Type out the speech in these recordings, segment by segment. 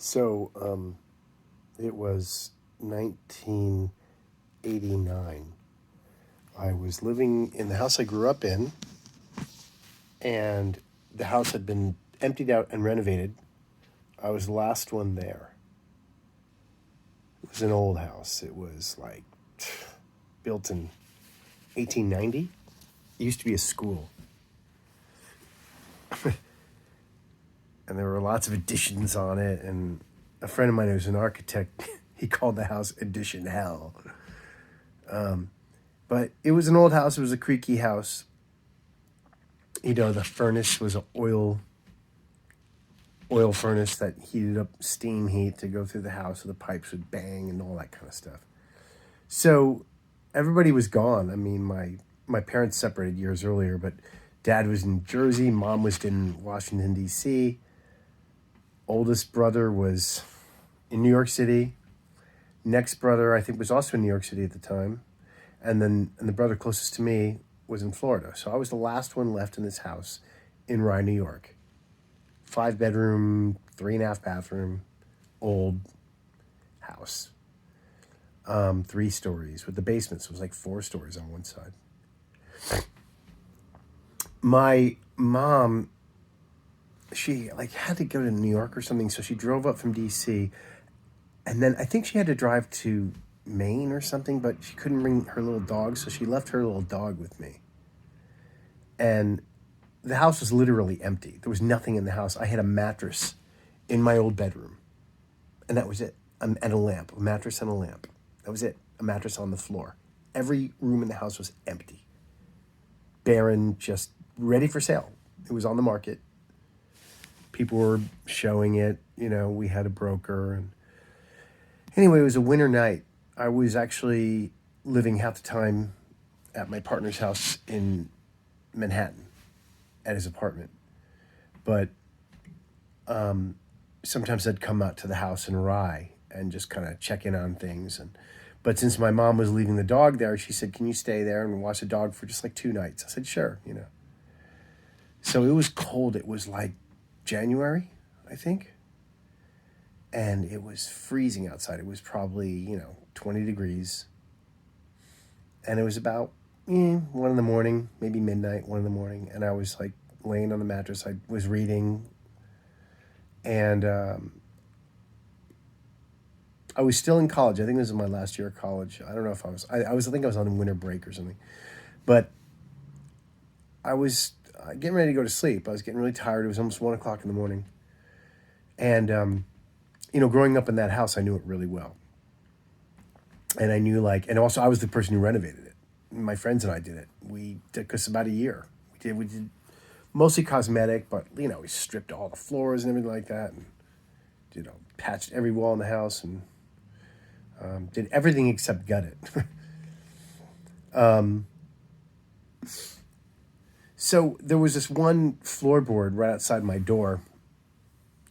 So it was 1989. I was living in the house I grew up in, and the house had been emptied out and renovated. I was the last one there. It was an old house. It was like built in 1890. It used to be a school. And there were lots of additions on it. And a friend of mine who was an architect, he called the house Addition Hell. But it was an old house. It was a creaky house. You know, the furnace was an oil furnace that heated up steam heat to go through the house, so the pipes would bang and all that kind of stuff. So everybody was gone. I mean, my parents separated years earlier, but Dad was in Jersey, Mom was in Washington, D.C. Oldest brother was in New York City. Next brother, I think, was also in New York City at the time. And the brother closest to me was in Florida. So I was the last one left in this house in Rye, New York. 5-bedroom, 3.5 bathroom, old house. 3 stories with the basement. So it was like 4 stories on one side. My mom, she like had to go to New York or something, so she drove up from DC, and then I think she had to drive to Maine or something, but she couldn't bring her little dog, so she left her little dog with me. And the house was literally empty. There was nothing in the house. I had a mattress in my old bedroom, and that was it. And a lamp, a mattress and a lamp. That was it. A mattress on the floor. Every room in the house was empty. Barren, just ready for sale. It was on the market. People were showing it. You know, we had a broker. And anyway, it was a winter night. I was actually living half the time at my partner's house in Manhattan at his apartment. But sometimes I'd come out to the house in Rye and just kind of check in on things. But since my mom was leaving the dog there, she said, "Can you stay there and watch the dog for just like 2 nights?" I said, "Sure," you know. So it was cold. It was like January, I think. And it was freezing outside. It was probably, 20 degrees. And it was about 1 in the morning, maybe midnight, 1 in the morning. And I was like laying on the mattress. I was reading. And I was still in college. I think this was my last year of college. I don't know if I think I was on winter break or something. But I was getting ready to go to sleep. I was getting really tired. It was almost 1 o'clock in the morning. And, growing up in that house, I knew it really well. And I knew and also I was the person who renovated it. My friends and I did it. We took us about a year. We did mostly cosmetic, but, we stripped all the floors and everything like that. And, patched every wall in the house and did everything except gut it. So there was this one floorboard right outside my door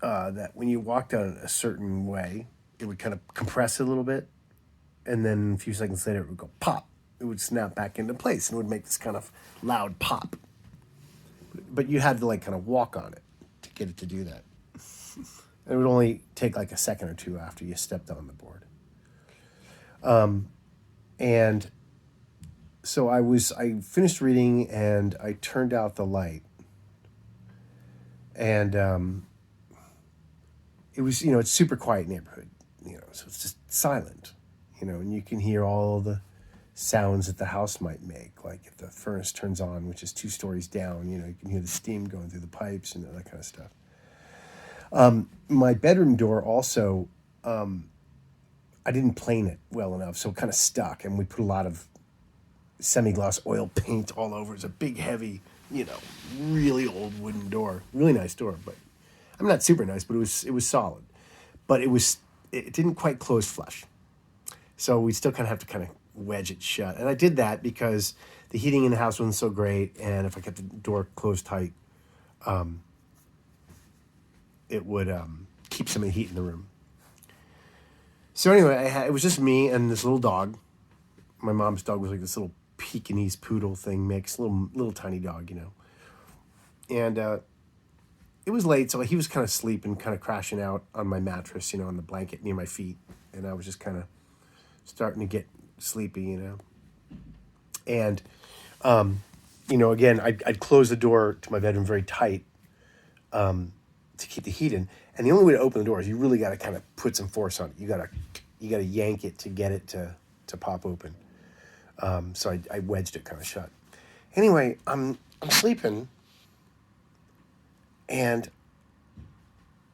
that when you walked on it a certain way, it would kind of compress a little bit. And then a few seconds later, it would go pop. It would snap back into place and it would make this kind of loud pop. But you had to kind of walk on it to get it to do that. It would only take a second or two after you stepped on the board. And so I finished reading and I turned out the light. And it was, it's super quiet neighborhood, so it's just silent, and you can hear all the sounds that the house might make. Like if the furnace turns on, which is 2 stories down, you can hear the steam going through the pipes and that kind of stuff. My bedroom door also, I didn't plane it well enough, so it kind of stuck, and we put a lot of semi-gloss oil paint all over. It's a big, heavy, really old wooden door. Really nice door, but I'm not super nice, but it was solid. But it didn't quite close flush. So we still kind of have to kind of wedge it shut. And I did that because the heating in the house wasn't so great, and if I kept the door closed tight, it would keep some of the heat in the room. So anyway, it was just me and this little dog. My mom's dog was like this little Pekingese poodle thing mix, little tiny dog, And it it was late, so he was kind of sleeping, kind of crashing out on my mattress, on the blanket near my feet, and I was just kind of starting to get sleepy, and again, I'd close the door to my bedroom very tight to keep the heat in, and the only way to open the door is you really got to kind of put some force on it. You got to yank it to get it to pop open. So I wedged it kind of shut. Anyway, I'm sleeping, and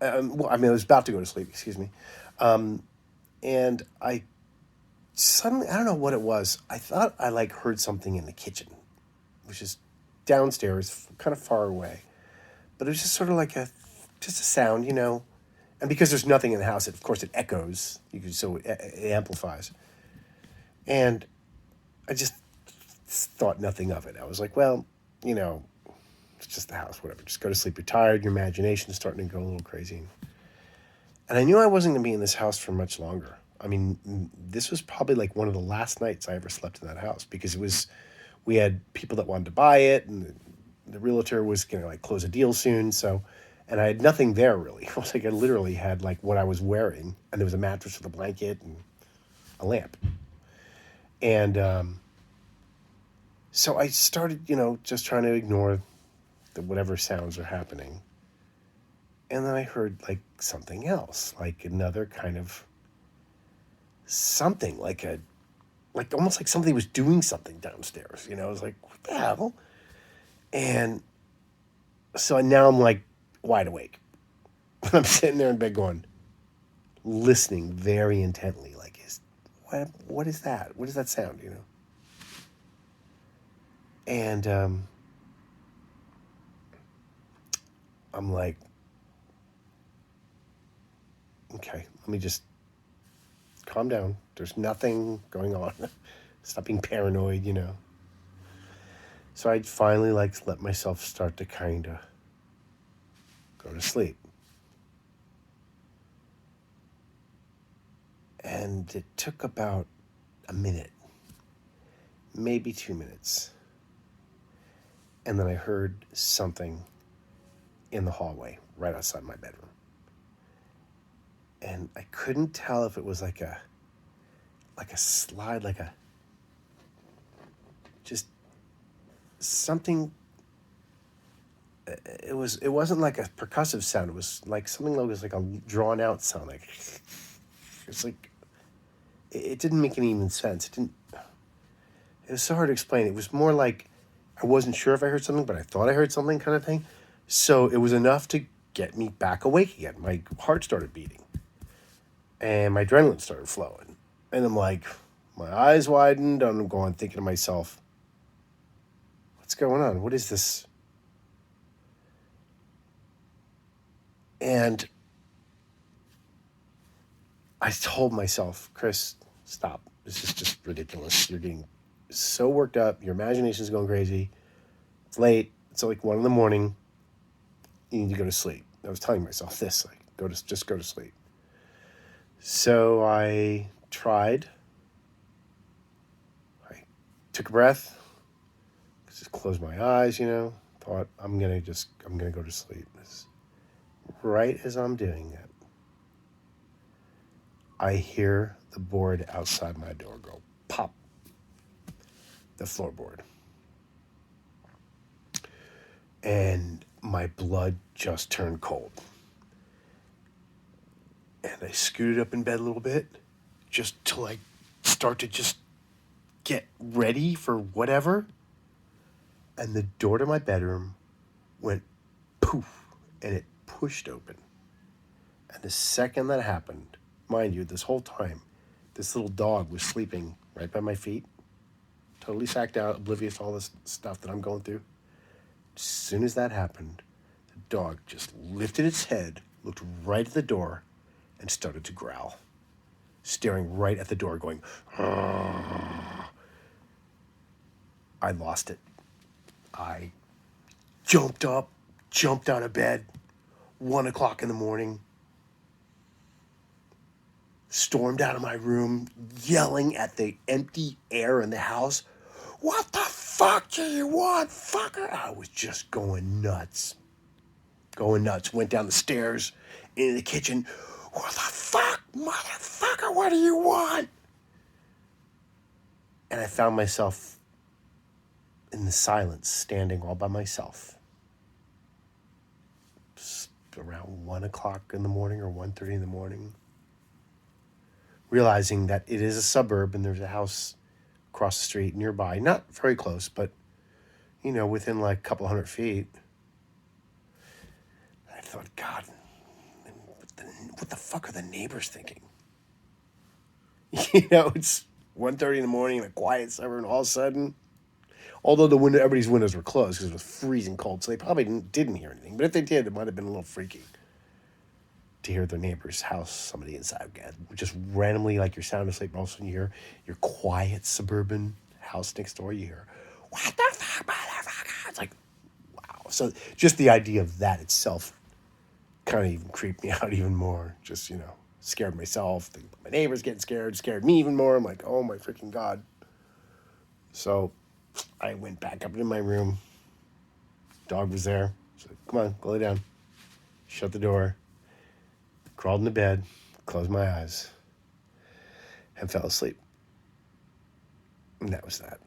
I was about to go to sleep. Excuse me, and I suddenly, I don't know what it was. I thought I heard something in the kitchen, which is downstairs, kind of far away, but it was just sort of just a sound, And because there's nothing in the house, of course it echoes. So it amplifies, and I just thought nothing of it. I was like, well, it's just the house, whatever. Just go to sleep. You're tired. Your imagination's starting to go a little crazy. And I knew I wasn't going to be in this house for much longer. I mean, this was probably one of the last nights I ever slept in that house, because we had people that wanted to buy it, and the realtor was going to close a deal soon. So, and I had nothing there really. I was I literally had what I was wearing, and there was a mattress with a blanket and a lamp. And so I started, just trying to ignore whatever sounds are happening. And then I heard something else, another kind of something, almost like somebody was doing something downstairs. I was like, what the hell? And so now I'm wide awake. I'm sitting there in bed listening very intently, what is that? What does that sound, And I'm like, okay, let me just calm down. There's nothing going on. Stop being paranoid, So I finally let myself start to kind of go to sleep. And it took about a minute, maybe 2 minutes. And then I heard something in the hallway right outside my bedroom. And I couldn't tell if it was like a slide, just something. It wasn't like a percussive sound. It was something that was a drawn out sound. It's it didn't make any even sense. It was so hard to explain. It was more I wasn't sure if I heard something, but I thought I heard something, kind of thing. So it was enough to get me back awake again. My heart started beating, and my adrenaline started flowing. And I'm my eyes widened, and I'm thinking to myself, what's going on? What is this? And I told myself, Chris, stop. This is just ridiculous. You're getting so worked up. Your imagination's going crazy. It's late. It's 1 a.m. You need to go to sleep. I was telling myself this, just go to sleep. So I tried. I took a breath. Just closed my eyes, thought I'm going to go to sleep. Right as I'm doing that, I hear the board outside my door go pop. The floorboard. And my blood just turned cold. And I scooted up in bed a little bit, just to start to just get ready for whatever. And the door to my bedroom went poof, and it pushed open. And the second that happened, mind you, this whole time, this little dog was sleeping right by my feet, totally sacked out, oblivious to all this stuff that I'm going through. As soon as that happened, the dog just lifted its head, looked right at the door, and started to growl, staring right at the door, going, "Argh." I lost it. I jumped up, jumped out of bed, 1 o'clock in the morning, stormed out of my room, yelling at the empty air in the house, "What the fuck do you want, fucker?" I was just going nuts. going nuts. Went down the stairs into the kitchen. What the fuck, motherfucker? What do you want? And I found myself in the silence, standing all by myself. Around 1 o'clock in the morning or 1:30 in the morning. Realizing that it is a suburb and there's a house across the street nearby. Not very close, but, within like a couple hundred feet. I thought, God, what the fuck are the neighbors thinking? It's 1:30 in the morning in a quiet suburb, and all of a sudden, although everybody's windows were closed because it was freezing cold, so they probably didn't hear anything. But if they did, it might have been a little freaky to hear their neighbor's house, somebody inside, just randomly, like you're sound asleep, all of a sudden you hear your quiet suburban house next door, you hear, what the fuck, motherfucker? It's like, wow. So just the idea of that itself kind of even creeped me out even more. Just, scared myself. My neighbors getting scared me even more. I'm like, oh my freaking God. So I went back up into my room. Dog was there. So come on, go lay down. Shut the door. Crawled into bed, closed my eyes, and fell asleep. And that was that.